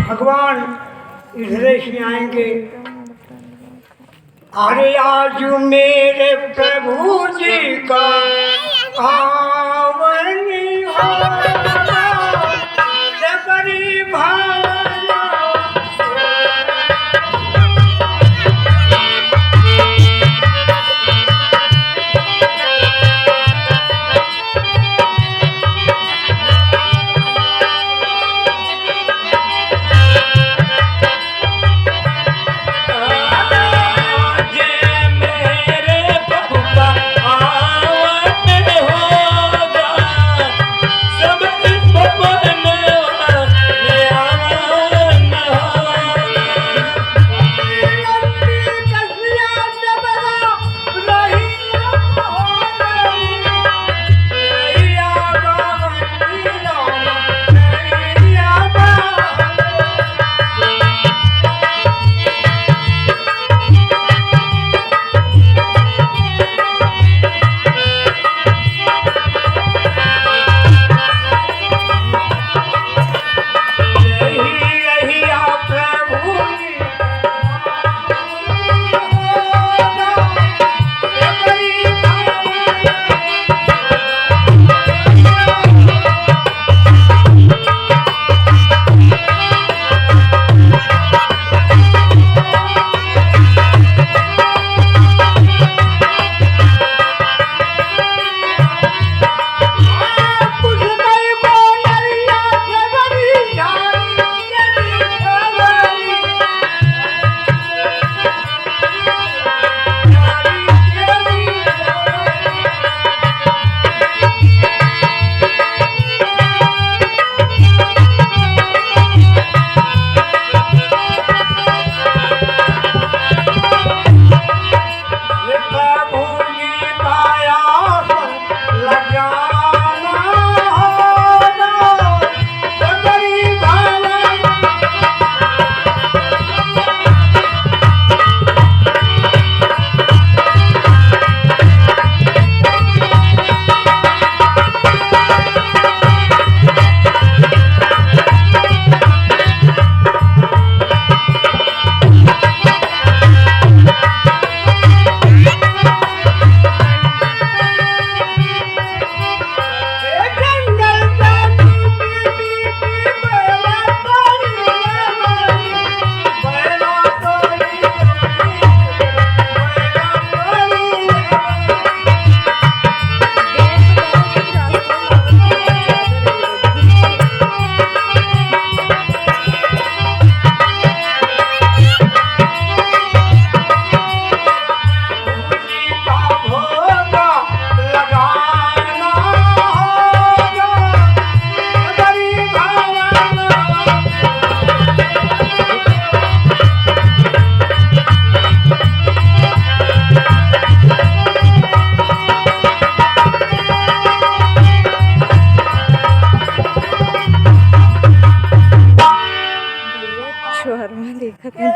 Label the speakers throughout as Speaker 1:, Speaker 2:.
Speaker 1: भगवान इधर से आएंगे। अरे आज मेरे प्रभु जी का आवन होगा, सबरी भावना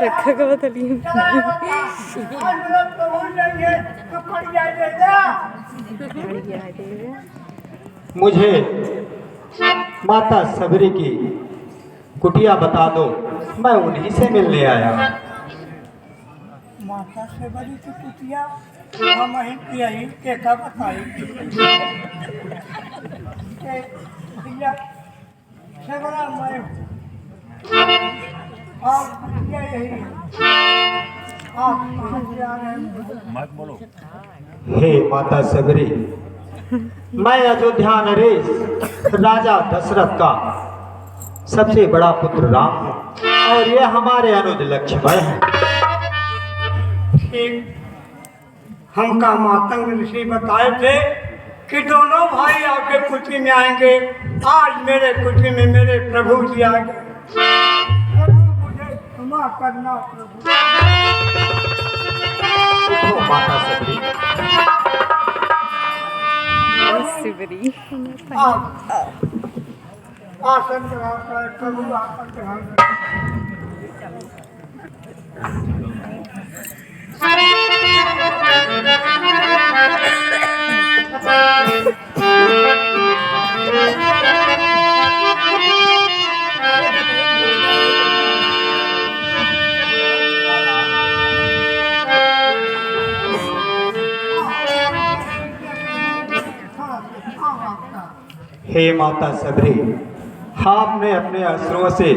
Speaker 2: रखा का बतलिए
Speaker 3: मुझे माता सबरी की कुटिया बता दो, मैं उन्हीं से मिलने आया।
Speaker 1: माता सबरी की कुटिया हम यही के का बताई भैया सबरा मैं आप कुटिया यही आप कहाँ से आ रहे हैं?
Speaker 4: मत बोलो।
Speaker 3: हे माता सबरी, मैं अयोध्या नरेश राजा दशरथ का सबसे बड़ा पुत्र राम हूँ और ये हमारे अनुज लक्ष्मण हैं।
Speaker 1: ठीक, हमका मातंग ऋषि बताए थे कि दोनों भाई आपके कुटी में आएंगे। आज मेरे कुटी में मेरे प्रभु जी आ गए। प्रभु मुझे क्षमा करना प्रभु।
Speaker 3: उठो माता सबरी।
Speaker 2: शिवरी
Speaker 1: आसन ग्रहण करें प्रभु, आसन ग्रहण करें।
Speaker 3: हे माता सबरी, आपने अपने अश्रुओं से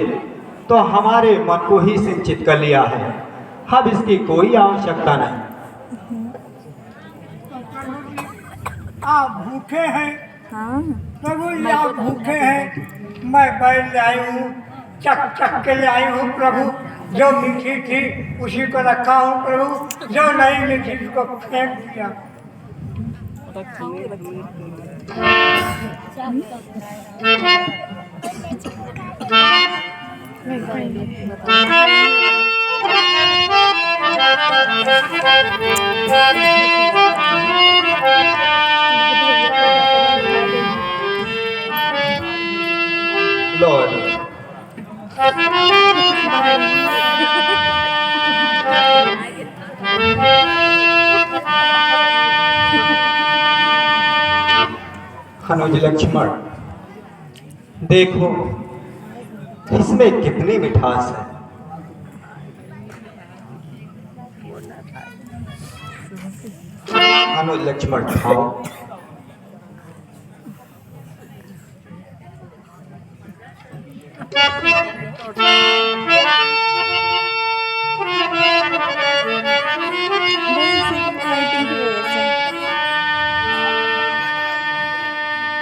Speaker 3: तो हमारे मन को ही सिंचित कर लिया है, अब इसकी कोई आवश्यकता नहीं।
Speaker 1: आप भूखे हैं
Speaker 2: हाँ
Speaker 1: प्रभु जी, आप भूखे हैं। मैं बैल ले आई हूँ, चक के ले आई हूँ प्रभु। जो मीठी थी उसी को रखा हूँ प्रभु, जो नहीं मीठी उसको फेंक दिया।
Speaker 3: लॉर्ड, अनुज लक्ष्मण, देखो इसमें कितनी मिठास है। अनुज लक्ष्मण खाओ।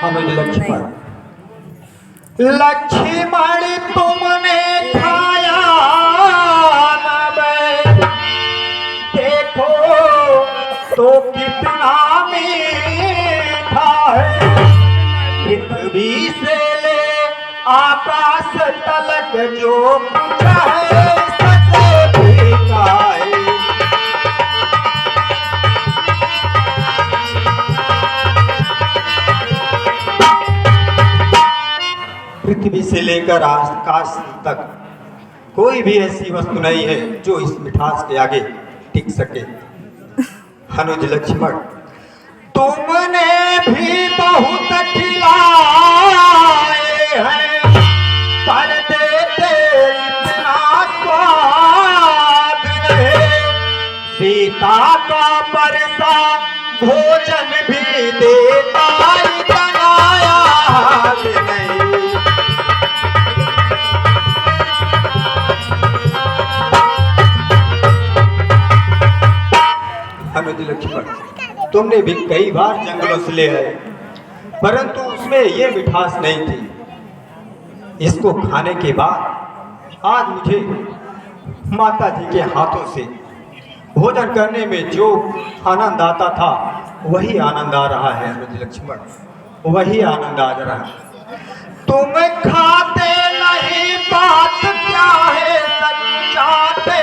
Speaker 3: अनुज लक्ष्मण, लक्ष्मण तुमने खाया न बे, देखो तो कितना मीठा है। पृथ्वी से ले आकाश तलक जो कुछ है सच भीगा है। पृथ्वी से लेकर आकाश तक कोई भी ऐसी वस्तु नहीं है जो इस मिठास के आगे टिक सके। अनुज लक्ष्मण, तुमने भी बहुत खिलाए हैं, पर देते इतना स्वाद नहीं। सीता का परसा भोजन भी देता इतना याद नहीं। अनुज लक्ष्मण, तुमने भी कई बार जंगलों से ले आए, परंतु उसमें ये मिठास नहीं थी। इसको खाने के बाद आज मुझे माता जी के हाथों से भोजन करने में जो आनंद आता था वही आनंद आ रहा है। अनुज लक्ष्मण, वही आनंद आ रहा है। तुम खाते नहीं, बात क्या है सच चाहते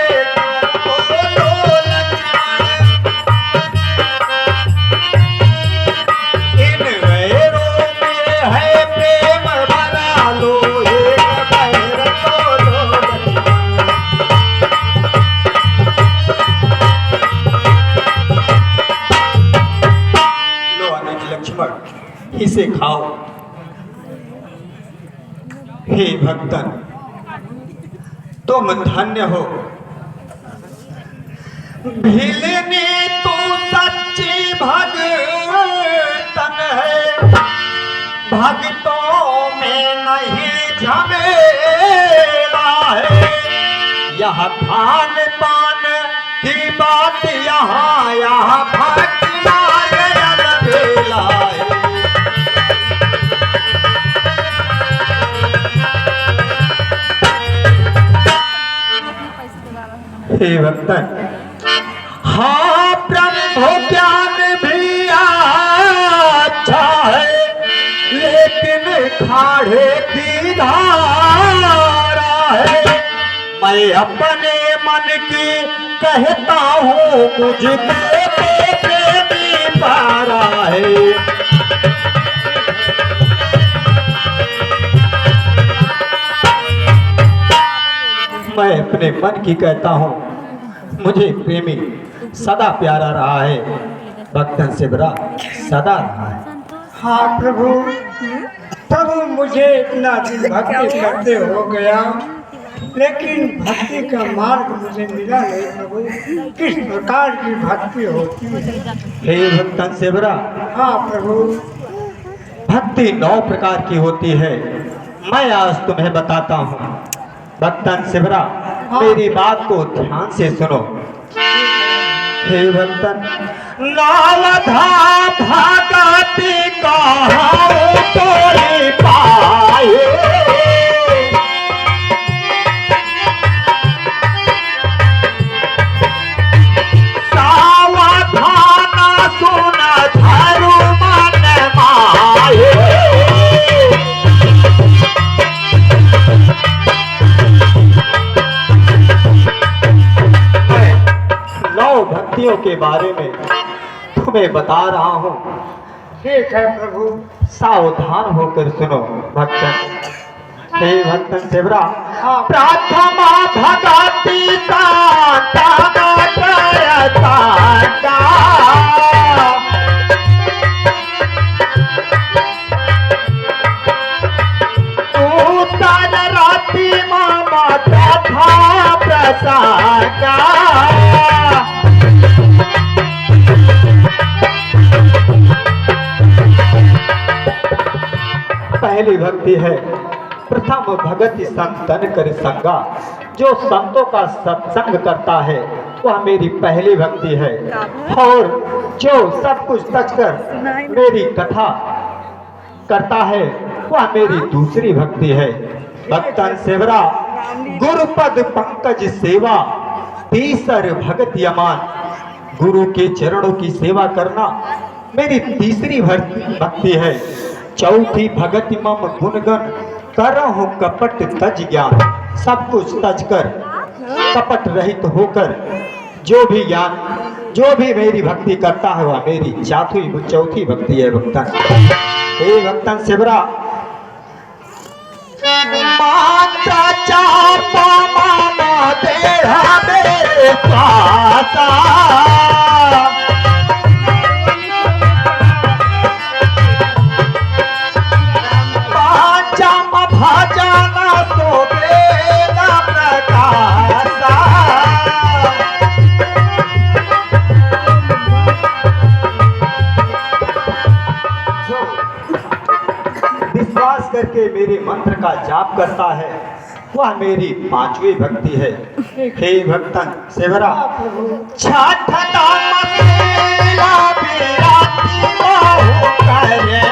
Speaker 3: इसे खाओ। हे भक्तन, तुम धन्य हो। भिलनी तू सच्ची भगतन है, भक्तों में नहीं झमेला है। यह खान पान की बात यहाँ भक्तना अलबेला है। हे भक्तन, हाँ ब्रह्म ज्ञान भी अच्छा है, लेकिन खाड़े की धारा है। मैं अपने मन की कहता हूँ, मुझको प्रेमी पारा है। मैं अपने मन की कहता हूँ, मुझे प्रेमी सदा प्यारा रहा है, भक्तन से बड़ा सदा रहा है।
Speaker 1: हाँ प्रभु, प्रभु मुझे इतना दिन भक्ति करते हो गया, लेकिन भक्ति का मार्ग मुझे मिला नहीं प्रभु। किस प्रकार की भक्ति होती है?
Speaker 3: हे भक्तन से बड़ा,
Speaker 1: हाँ प्रभु,
Speaker 3: भक्ति 9 प्रकार की होती है। मैं आज तुम्हें बताता हूँ। भक्तन शिवरा, मेरी बात को ध्यान से सुनो। हे भक्तन, नावधा भगति कहाओ तोरे पाए, सावधान सुन धरु मन माए। भक्तियों के बारे में तुम्हें बता रहा हूँ।
Speaker 1: ठीक है प्रभु।
Speaker 3: सावधान होकर सुनो भक्तन। हे भक्तन शिवरा,
Speaker 1: हाँ।
Speaker 3: प्रार्थना भगति सांता का उतर राति मामा कथा प्रसादा। पहली भक्ति है प्रथम भगति संतन कर संगा। जो संतों का सत्संग करता है वह मेरी पहली भक्ति है। और जो सब कुछ तक कर मेरी कथा करता है वह मेरी दूसरी भक्ति है। भक्तन सेवरा, गुरुपद पंकज सेवा तीसर भगत यमान। गुरु के चरणों की सेवा करना मेरी तीसरी भक्ति है। चौथी भगति मम गुणगन करहु कपट तज ज्ञान। सब कुछ तज कर कपट रहित होकर जो भी ज्ञान, जो भी मेरी भक्ति करता है वह मेरी चौथी भक्ति है। भक्तन, हे भक्तन शिवरा, माता चापा मामा तेरा मेरे पासा, भजना तो बेला प्रकाशा। जो विश्वास करके मेरे मंत्र का जाप करता है वह मेरी पांचवी भक्ति है। हे भक्तन सेवरा, छठ नाम तेरा बिराती बाहु करे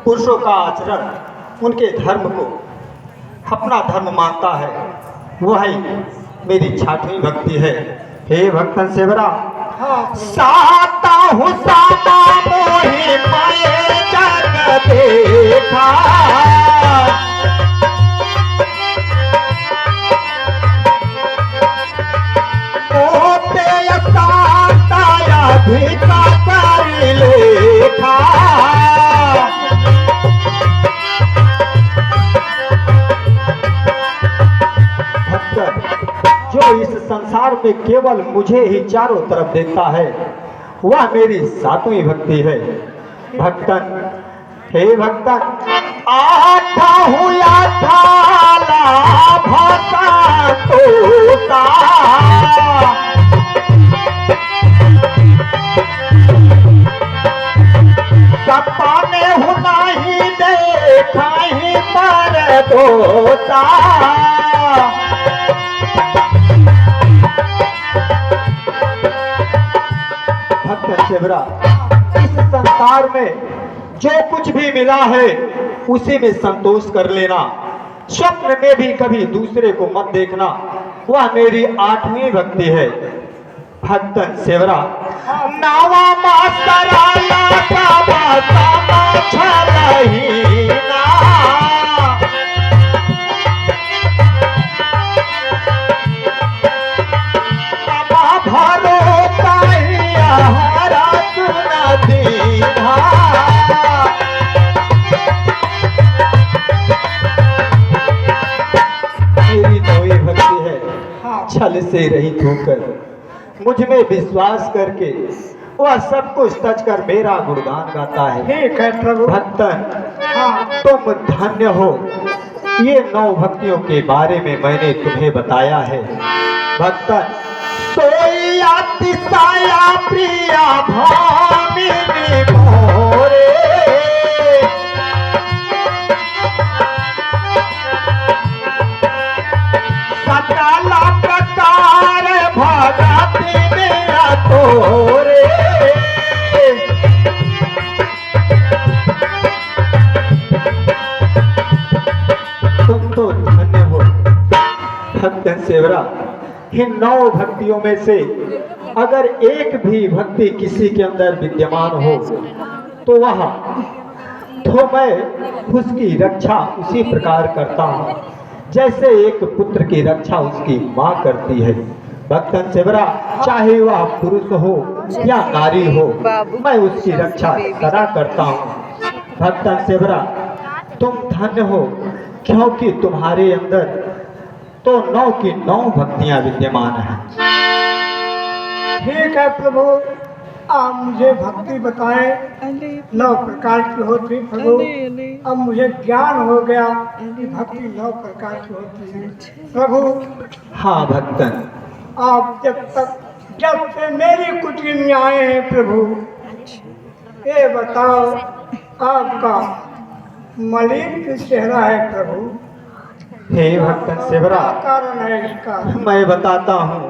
Speaker 3: पुरुषों का आचरण उनके धर्म को अपना धर्म मानता है वही मेरी छठवीं भक्ति है। हे भक्तन सेवरा, साता हूँ सामा मोहि मैं जग देखा, ओते साताया भिका कर लेखा। जो इस संसार में केवल मुझे ही चारों तरफ देखता है वह मेरी सातवीं भक्ति है। भक्तन, हे भक्तन, आठा हुआ थाला भाषा तोता, सपने हुना ही देखा ही पर दोता। सेवरा, इस संसार में जो कुछ भी मिला है उसी में संतोष कर लेना। स्वप्न में भी कभी दूसरे को मत देखना, वह मेरी आठवीं भक्ति है। भक्तन सेवरा, नावा मास्तराला का बासा छलही ना, मेरी नौवीं भक्ति है छल से रहित होकर मुझ में विश्वास करके वह सब कुछ तज कर मेरा गुणगान गाता है।
Speaker 1: ठीक है प्रभु।
Speaker 3: भक्तन,
Speaker 1: हाँ
Speaker 3: तुम धन्य हो। ये 9 भक्तियों के बारे में मैंने तुम्हें बताया है। भक्तन, सोई अतिशया प्रिया भामिनी मोरे, सकल प्रकार भगति मेरा तोरे। तुम तो धन्य हो भक्तन सेवरा। इन 9 भक्तियों में से अगर एक भी भक्ति किसी के अंदर विद्यमान हो तो मैं उसकी रक्षा उसी प्रकार करता हूँ जैसे एक पुत्र की रक्षा उसकी माँ करती है। भक्तन सेवरा, चाहे वह पुरुष हो या नारी हो, मैं उसकी रक्षा सदा करता हूँ। भक्तन सेवरा, तुम धन्य हो क्योंकि तुम्हारे अंदर तो 9 की 9 भक्तियां विद्यमान हैं।
Speaker 1: ठीक है प्रभु, आप मुझे भक्ति बताएं।
Speaker 2: अरे
Speaker 1: 9 प्रकार की होती प्रभु।
Speaker 2: अरे
Speaker 1: अब मुझे ज्ञान हो गया कि भक्ति 9 प्रकार की होती है प्रभु।
Speaker 3: हाँ भक्तन,
Speaker 1: आप जब से मेरी कुटी में आए हैं प्रभु, ये बताओ आपका मलिन चेहरा है प्रभु,
Speaker 3: हे भक्तन सेवरा,
Speaker 1: क्या कारण है इसका?
Speaker 3: मैं बताता हूँ।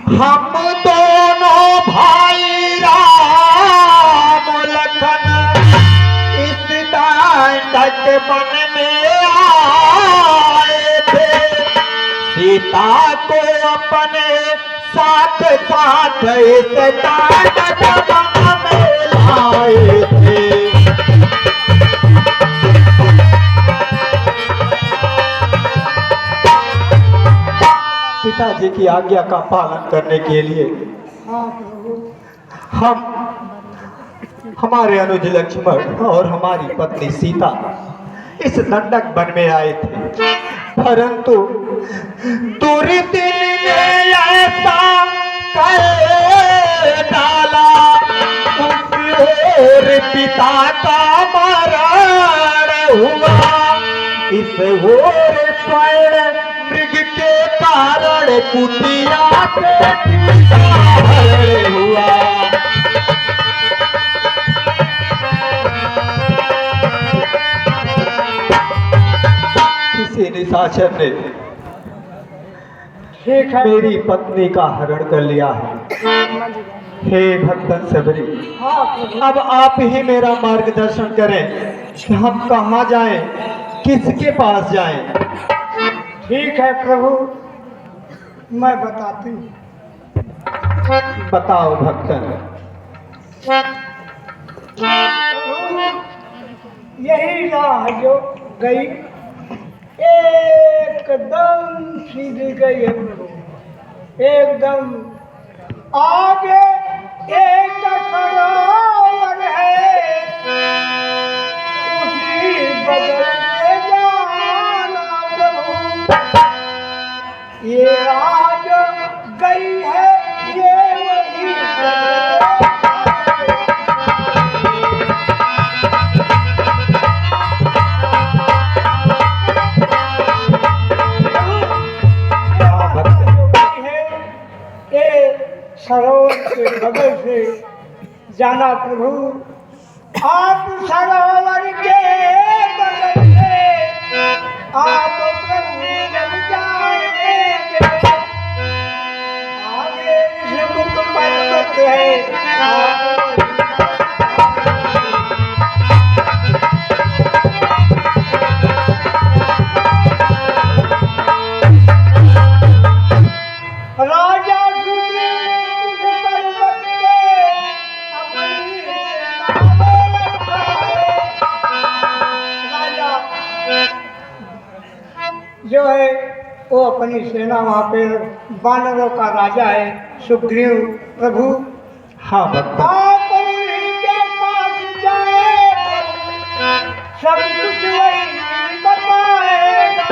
Speaker 3: हम दोनों भाई राम लखन इस दांडक वन में आए थे, सीता को अपने साथ साथ इस दांडक वन में लाए थे। पिताजी की आज्ञा का पालन करने के लिए
Speaker 1: हाँ प्रभु।
Speaker 3: हम हमारे अनुज लक्ष्मण और हमारी पत्नी सीता इस दंडक वन में आए थे, परंतु दुर्दिन ने ऐसा कर डाला, उस ओर पिता का मरण हुआ, इस ओर स्वर्ण मृग के कारण कुटिया से हरण हुआ। किसी निशाचर ने
Speaker 1: ठीक है
Speaker 3: मेरी पत्नी का हरण कर लिया है। हे भक्तन सबरी,
Speaker 1: हाँ प्रभु।
Speaker 3: अब आप ही मेरा मार्गदर्शन करें कि हम कहाँ जाएं, किसके पास जाएं।
Speaker 1: ठीक है प्रभु, मैं बताती हूँ।
Speaker 3: बताओ भक्तन।
Speaker 1: यही राह जो गई एकदम सीधी गई है प्रभु, एकदम आगे एक सरोवर है, उसी बगल से जाना प्रभु। ये राह जो गई है ये वही सरोवर के बगल से जाना प्रभु। आप सरोवर के बगल से आप प्रभु जब जाएंगे, आगे से मुख पर्वत है, राजा जो है वो अपनी सेना वहाँ पे वानरों का राजा है सुग्रीव प्रभु।
Speaker 3: हाँ भक्तन,
Speaker 1: आप उन्हीं के पास जाए, सब कुछ वही बताएगा।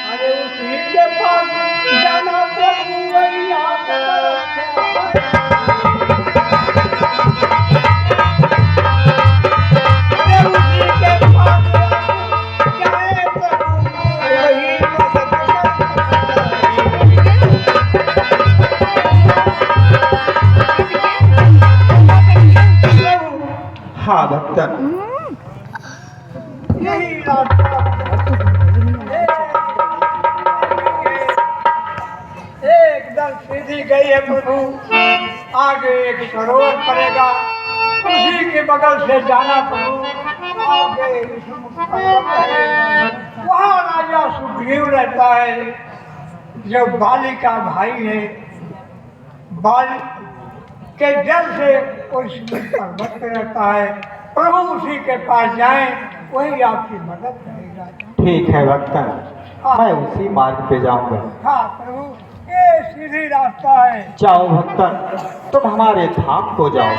Speaker 1: अरे उसी के पास जाना प्रभु वही
Speaker 3: भक्तन।
Speaker 1: यही रास्ता एकदम सीधी गई है प्रभु। आगे एक सरोवर पड़ेगा, उसी के बगल से जाना प्रभु। आगे वहाँ राजा सुग्रीव रहता है, जो बाली का भाई है। बाल के जल से उस पर्वत पे रहता है। प्रभु उसी के पास जाएं, वही आपकी मदद करेगा।
Speaker 3: ठीक है भक्तन, मैं उसी मार्ग पे जाऊंगा।
Speaker 1: हाँ प्रभु, ये सीधी रास्ता है।
Speaker 3: जाओ भक्तन, तुम हमारे धाम को जाओ।